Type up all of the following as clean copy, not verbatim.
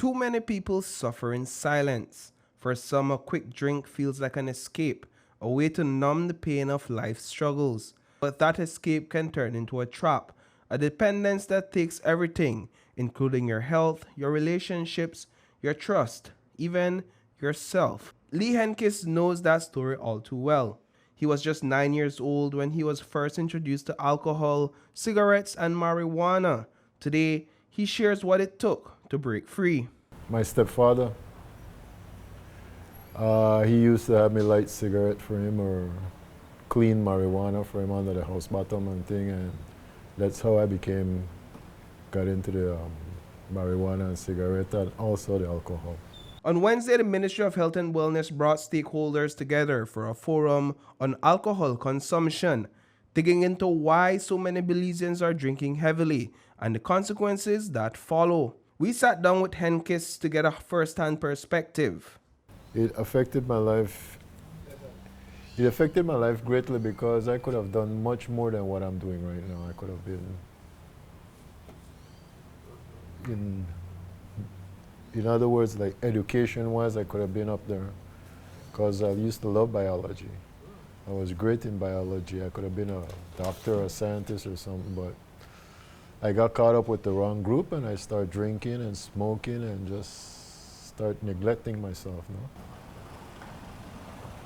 Too many people suffer in silence. For some, a quick drink feels like an escape, a way to numb the pain of life's struggles. But that escape can turn into a trap, a dependence that takes everything, including your health, your relationships, your trust, even yourself. Lee Henkis knows that story all too well. He was just 9 years old when he was first introduced to alcohol, cigarettes, and marijuana. Today, he shares what it took to break free. My stepfather, he used to have me light cigarette for him or clean marijuana for him under the house bottom and thing, and that's how I got into the marijuana and cigarette and also the alcohol. On Wednesday, the Ministry of Health and Wellness brought stakeholders together for a forum on alcohol consumption, digging into why so many Belizeans are drinking heavily and the consequences that follow. We sat down with Henkis to get a first-hand perspective. It affected my life. It affected my life greatly because I could have done much more than what I'm doing right now. I could have been in other words, like education-wise, I could have been up there because I used to love biology. I was great in biology. I could have been a doctor or a scientist or something, but I got caught up with the wrong group and I started drinking and smoking and just start neglecting myself.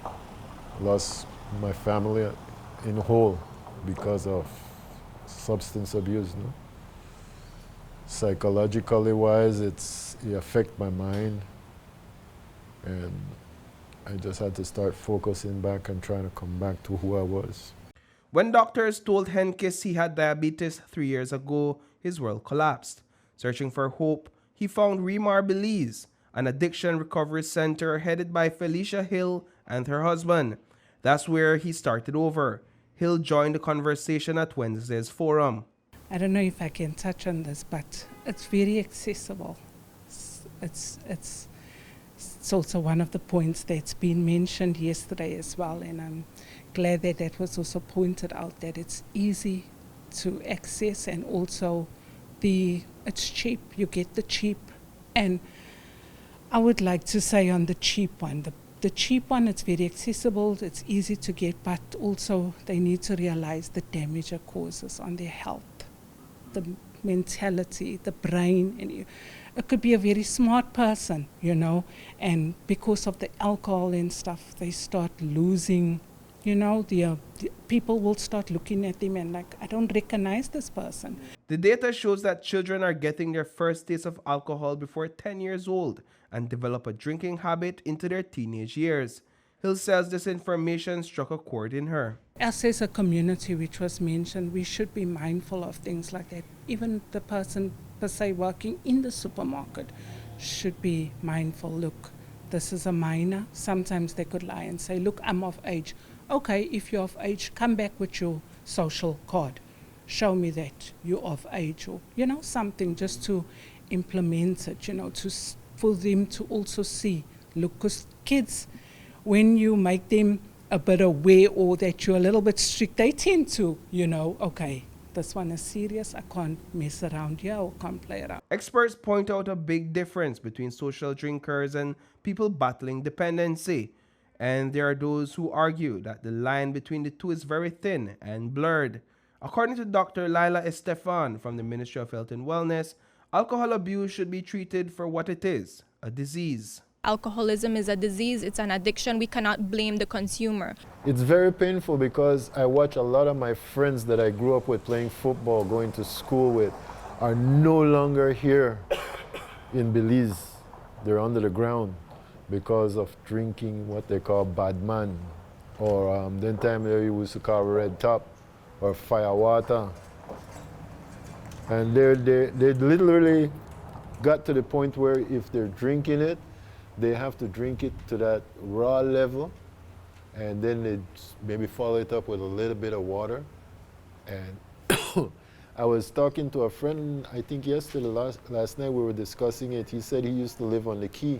No? Lost my family in whole because of substance abuse. No? Psychologically wise, it affects my mind, and I just had to start focusing back and trying to come back to who I was. When doctors told Henkis he had diabetes 3 years ago, his world collapsed. Searching for hope, he found Remar Belize, an addiction recovery center headed by Felicia Hill and her husband. That's where he started over. Hill joined the conversation at Wednesday's forum. I don't know if I can touch on this, but it's very accessible. It's also one of the points that's been mentioned yesterday as well, and I'm glad that that was also pointed out, that it's easy to access and also it's cheap. You get the cheap, and I would like to say on the cheap one, the cheap one, it's very accessible, it's easy to get, but also they need to realize the damage it causes on their health, the mentality, the brain, and it could be a very smart person, and because of the alcohol and stuff, they start losing, the people will start looking at them and like, I don't recognize this person. The data shows that children are getting their first taste of alcohol before 10 years old and develop a drinking habit into their teenage years. Hill says this information struck a chord in her. Us as a community, which was mentioned, we should be mindful of things like that. Even the person per se working in the supermarket should be mindful. Look, this is a minor. Sometimes they could lie and say, look, I'm of age. Okay, if you're of age, come back with your social card. Show me that you're of age, or, something just to implement it, for them to also see. Look, because kids, when you make them a bit aware or that you're a little bit strict, they tend to, okay, this one is serious, I can't mess around here or can't play around. Experts point out a big difference between social drinkers and people battling dependency. And there are those who argue that the line between the two is very thin and blurred. According to Dr. Lila Estefan from the Ministry of Health and Wellness, alcohol abuse should be treated for what it is, a disease. Alcoholism is a disease, it's an addiction. We cannot blame the consumer. It's very painful because I watch a lot of my friends that I grew up with playing football, going to school with, are no longer here in Belize. They're under the ground because of drinking what they call bad man, or then time they used to call red top or fire water. And they literally got to the point where if they're drinking it, they have to drink it to that raw level, and then they maybe follow it up with a little bit of water. And I was talking to a friend, I think yesterday, last night we were discussing it. He said he used to live on the quay,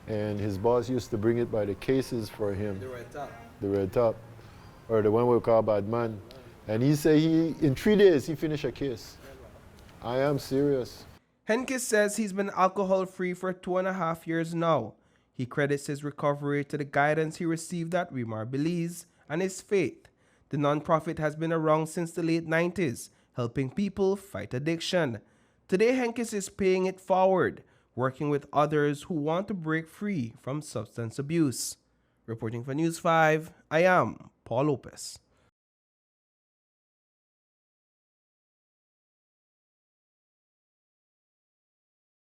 and his boss used to bring it by the cases for him. The red top. The red top, or the one we call bad man. And he said in 3 days he finished a case. I am serious. Henkes says he's been alcohol-free for 2.5 years now. He credits his recovery to the guidance he received at Remar Belize and his faith. The non-profit has been around since the late 90s, helping people fight addiction. Today, Henkes is paying it forward, working with others who want to break free from substance abuse. Reporting for News 5, I am Paul Lopez.